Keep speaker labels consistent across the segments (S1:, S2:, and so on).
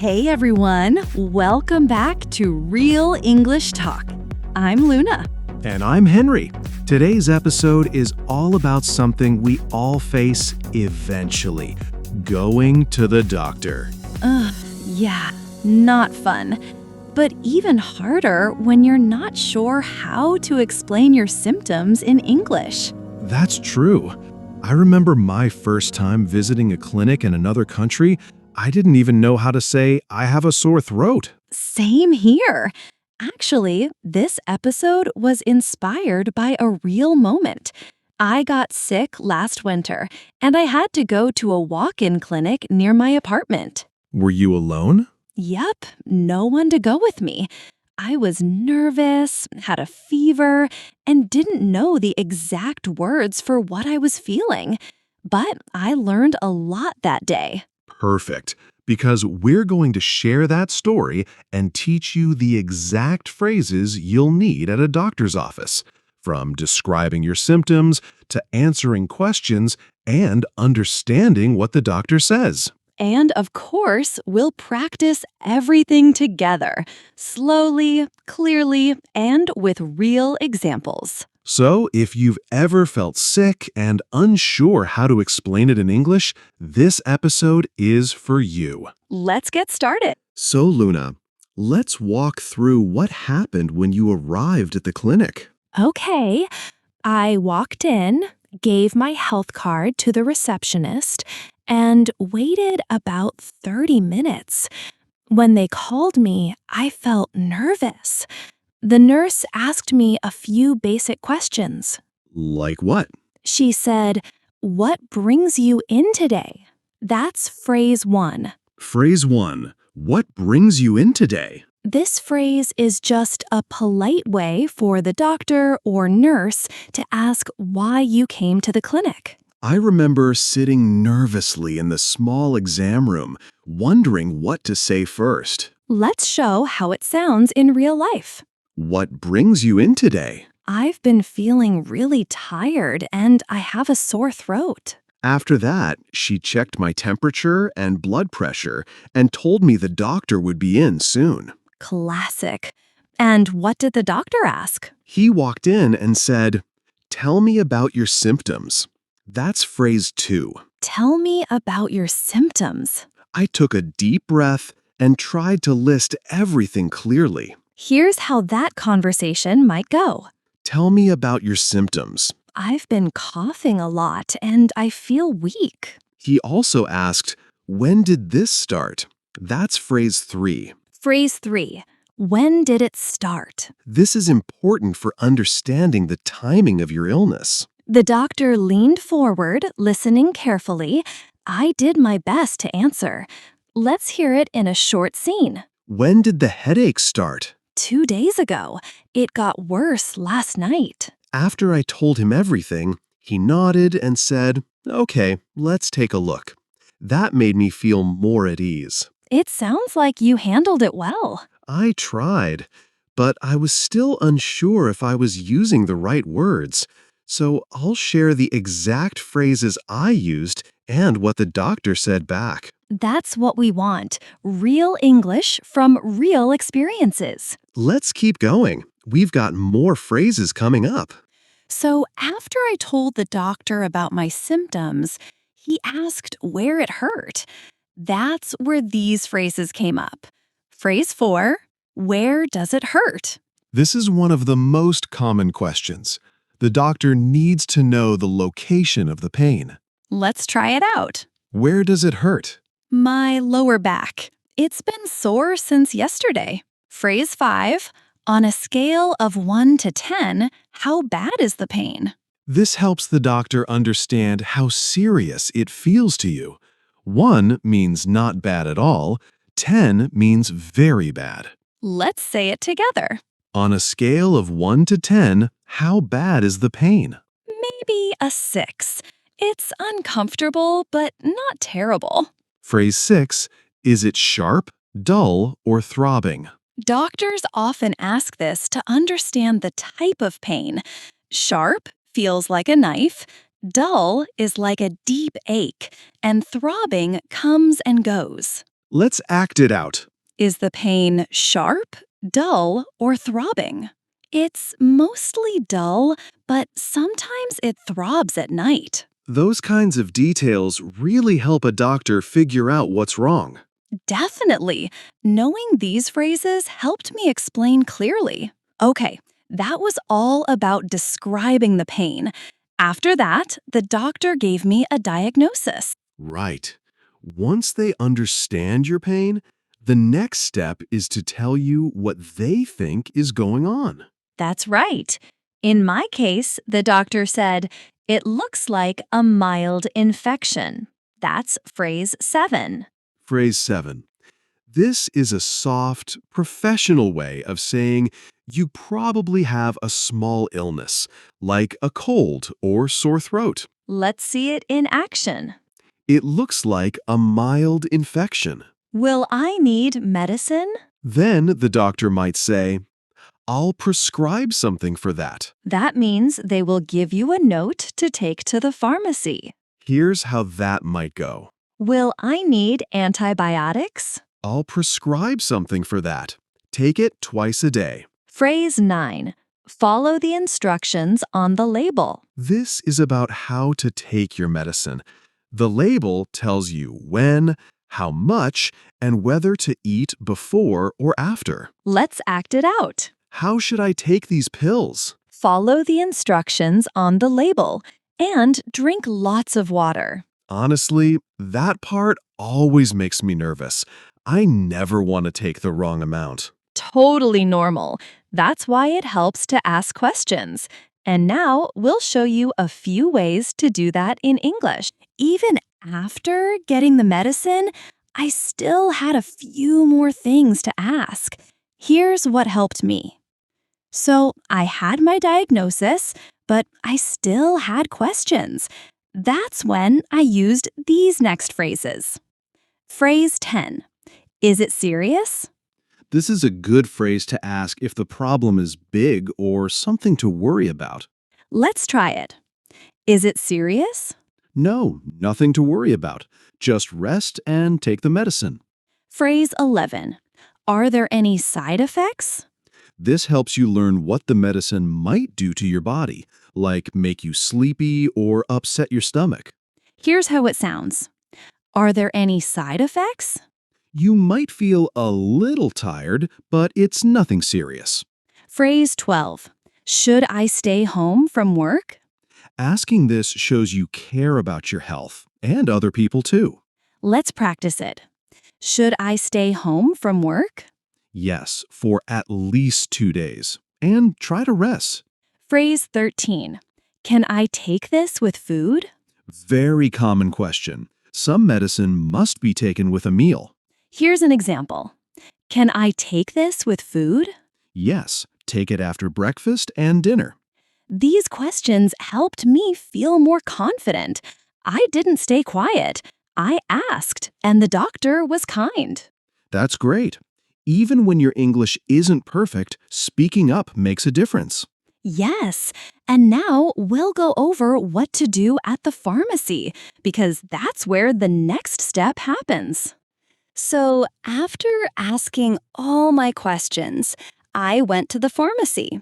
S1: Hey everyone, welcome back to Real English Talk. I'm Luna.
S2: And I'm Henry. Today's episode is all about something we all face eventually, going to the doctor.
S1: Yeah, not fun. But even harder when you're not sure how to explain your symptoms in English.
S2: That's true. I remember my first time visiting a clinic in another country. I didn't even know how to say, I have a sore throat.
S1: Same here. Actually, this episode was inspired by a real moment. I got sick last winter, and I had to go to a walk-in clinic near my apartment.
S2: Were you alone?
S1: Yep, no one to go with me. I was nervous, had a fever, and didn't know the exact words for what I was feeling. But I learned a lot that day.
S2: Perfect, because we're going to share that story and teach you the exact phrases you'll need at a doctor's office, from describing your symptoms to answering questions and understanding what the doctor says.
S1: And of course, we'll practice everything together, slowly, clearly, and with real examples.
S2: So, if you've ever felt sick and unsure how to explain it in English, this episode is for you.
S1: Let's get started.
S2: So, Luna, let's walk through what happened when you arrived at the clinic.
S1: Okay, I walked in, gave my health card to the receptionist, and waited about 30 minutes. When they called me, I felt nervous. The nurse asked me a few basic questions.
S2: Like what?
S1: She said, "What brings you in today?" That's phrase 1.
S2: Phrase 1. What brings you in today?
S1: This phrase is just a polite way for the doctor or nurse to ask why you came to the clinic.
S2: I remember sitting nervously in the small exam room, wondering what to say first.
S1: Let's show how it sounds in real life.
S2: What brings you in today?
S1: I've been feeling really tired and I have a sore throat.
S2: After that, she checked my temperature and blood pressure and told me the doctor would be in soon.
S1: Classic. And what did the doctor ask?
S2: He walked in and said, "Tell me about your symptoms." That's phrase 2.
S1: Tell me about your symptoms.
S2: I took a deep breath and tried to list everything clearly.
S1: Here's how that conversation might go.
S2: Tell me about your symptoms.
S1: I've been coughing a lot and I feel weak.
S2: He also asked, when did this start? That's phrase 3.
S1: Phrase 3. When did it start?
S2: This is important for understanding the timing of your illness.
S1: The doctor leaned forward, listening carefully. I did my best to answer. Let's hear it in a short scene.
S2: When did the headache start?
S1: 2 days ago. It got worse last night.
S2: After I told him everything, he nodded and said, "Okay, let's take a look." That made me feel more at ease.
S1: It sounds like you handled it well.
S2: I tried, but I was still unsure if I was using the right words. So I'll share the exact phrases I used and what the doctor said back.
S1: That's what we want. Real English from real experiences.
S2: Let's keep going. We've got more phrases coming up.
S1: So after I told the doctor about my symptoms, he asked where it hurt. That's where these phrases came up. Phrase 4, where does it hurt?
S2: This is one of the most common questions. The doctor needs to know the location of the pain.
S1: Let's try it out.
S2: Where does it hurt?
S1: My lower back. It's been sore since yesterday. Phrase 5, on a scale of 1 to 10, how bad is the pain?
S2: This helps the doctor understand how serious it feels to you. 1 means not bad at all. 10 means very bad.
S1: Let's say it together.
S2: On a scale of 1 to 10, how bad is the pain?
S1: Maybe a 6. It's uncomfortable, but not terrible.
S2: Phrase 6, is it sharp, dull, or throbbing?
S1: Doctors often ask this to understand the type of pain. Sharp feels like a knife, dull is like a deep ache, and throbbing comes and goes.
S2: Let's act it out.
S3: Is the pain sharp, dull, or throbbing? It's mostly dull, but sometimes it throbs at night.
S2: Those kinds of details really help a doctor figure out what's wrong.
S3: Definitely. Knowing these phrases helped me explain clearly. Okay, that was all about describing the pain. After that, the doctor gave me a diagnosis.
S2: Right. Once they understand your pain, the next step is to tell you what they think is going on.
S3: That's right. In my case, the doctor said, "It looks like a mild infection." That's phrase 7.
S2: Phrase 7. This is a soft, professional way of saying you probably have a small illness, like a cold or sore throat.
S3: Let's see it in action.
S2: It looks like a mild infection.
S3: Will I need medicine?
S2: Then the doctor might say, I'll prescribe something for that.
S3: That means they will give you a note to take to the pharmacy.
S2: Here's how that might go.
S3: Will I need antibiotics?
S2: I'll prescribe something for that. Take it twice a day.
S3: Phrase 9. Follow the instructions on the label.
S2: This is about how to take your medicine. The label tells you when, how much, and whether to eat before or after.
S3: Let's act it out.
S2: How should I take these pills?
S3: Follow the instructions on the label and drink lots of water.
S2: Honestly, that part always makes me nervous. I never want to take the wrong amount.
S3: Totally normal. That's why it helps to ask questions. And now we'll show you a few ways to do that in English. Even after getting the medicine, I still had a few more things to ask. Here's what helped me. So I had my diagnosis, but I still had questions. That's when I used these next phrases. Phrase 10. Is it serious?
S2: This is a good phrase to ask if the problem is big or something to worry about.
S3: Let's try it. Is it serious?
S2: No, nothing to worry about. Just rest and take the medicine.
S3: Phrase 11. Are there any side effects?
S2: This helps you learn what the medicine might do to your body, like make you sleepy or upset your stomach.
S3: Here's how it sounds. Are there any side effects?
S2: You might feel a little tired, but it's nothing serious.
S3: Phrase 12. Should I stay home from work?
S2: Asking this shows you care about your health and other people too.
S3: Let's practice it. Should I stay home from work?
S2: Yes, for at least 2 days. And try to rest.
S3: Phrase 13. Can I take this with food?
S2: Very common question. Some medicine must be taken with a meal.
S3: Here's an example. Can I take this with food?
S2: Yes, take it after breakfast and dinner.
S3: These questions helped me feel more confident. I didn't stay quiet. I asked, and the doctor was kind.
S2: That's great. Even when your English isn't perfect, speaking up makes a difference.
S3: Yes, and now we'll go over what to do at the pharmacy, because that's where the next step happens. So, after asking all my questions, I went to the pharmacy.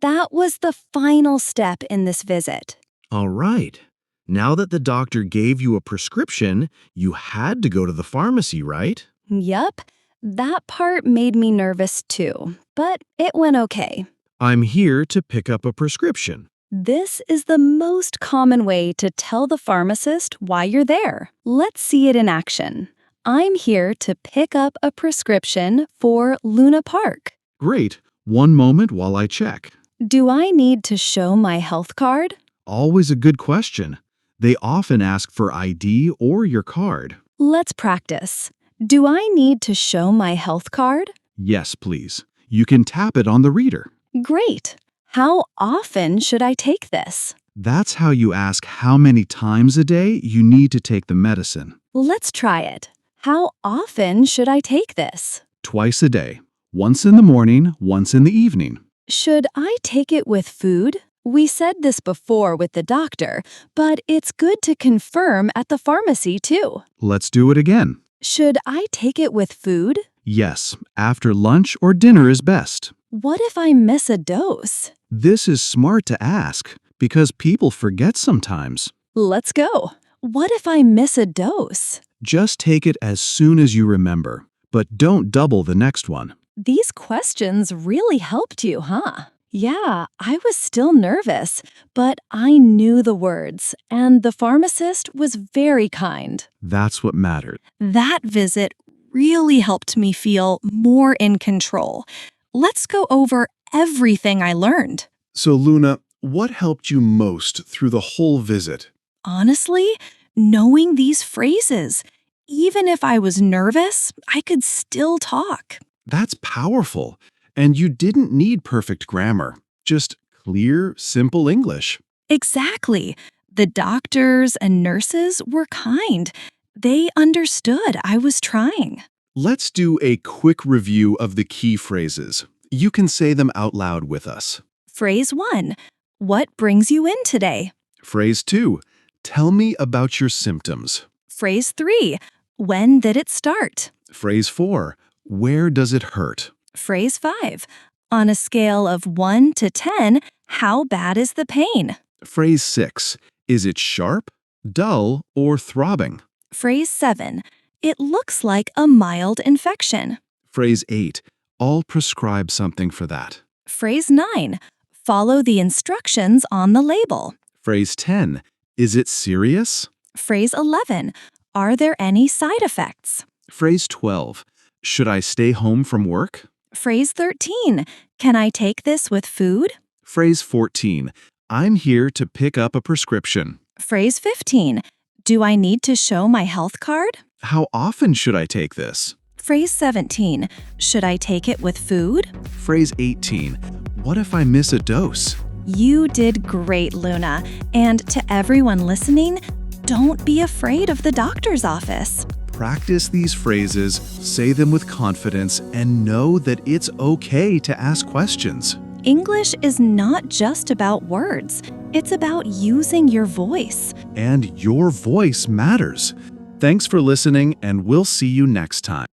S3: That was the final step in this visit.
S2: All right. Now that the doctor gave you a prescription, you had to go to the pharmacy, right?
S3: Yup, that part made me nervous too, but it went okay.
S2: I'm here to pick up a prescription.
S3: This is the most common way to tell the pharmacist why you're there. Let's see it in action. I'm here to pick up a prescription for Luna Park.
S2: Great. One moment while I check.
S3: Do I need to show my health card?
S2: Always a good question. They often ask for ID or your card.
S3: Let's practice. Do I need to show my health card?
S2: Yes, please. You can tap it on the reader.
S3: Great. How often should I take this?
S2: That's how you ask how many times a day you need to take the medicine.
S3: Let's try it. How often should I take this?
S2: Twice a day. Once in the morning, once in the evening.
S3: Should I take it with food? We said this before with the doctor, but it's good to confirm at the pharmacy too.
S2: Let's do it again.
S3: Should I take it with food?
S4: Yes, after lunch or dinner is best.
S3: What if I miss a dose?
S4: This is smart to ask because people forget sometimes.
S3: Let's go. What if I miss a dose?
S4: Just take it as soon as you remember, but don't double the next one.
S3: These questions really helped you, huh? Yeah, I was still nervous, but I knew the words, and the pharmacist was very kind.
S4: That's what mattered.
S1: That visit really helped me feel more in control. Let's go over everything I learned.
S2: So, Luna, what helped you most through the whole visit?
S1: Honestly, knowing these phrases, even if I was nervous, I could still talk.
S2: That's powerful. And you didn't need perfect grammar, just clear, simple English.
S1: Exactly. The doctors and nurses were kind. They understood I was trying.
S2: Let's do a quick review of the key phrases. You can say them out loud with us.
S1: Phrase 1. What brings you in today?
S2: Phrase 2. Tell me about your symptoms.
S1: Phrase 3. When did it start?
S2: Phrase 4. Where does it hurt?
S1: Phrase 5. On a scale of 1 to 10, how bad is the pain?
S2: Phrase 6. Is it sharp, dull, or throbbing?
S1: Phrase 7. It looks like a mild infection.
S2: Phrase 8. I'll prescribe something for that.
S1: Phrase 9. Follow the instructions on the label.
S2: Phrase 10. Is it serious?
S1: Phrase 11. Are there any side effects?
S2: Phrase 12. Should I stay home from work?
S1: Phrase 13. Can I take this with food?
S2: Phrase 14. I'm here to pick up a prescription.
S1: Phrase 15. Do I need to show my health card?
S2: How often should I take this?
S1: Phrase 17. Should I take it with food?
S2: Phrase 18. What if I miss a dose?
S1: You did great, Luna. And to everyone listening, don't be afraid of the doctor's office.
S2: Practice these phrases, say them with confidence, and know that it's okay to ask questions.
S1: English is not just about words. It's about using your voice.
S2: And your voice matters. Thanks for listening, and we'll see you next time.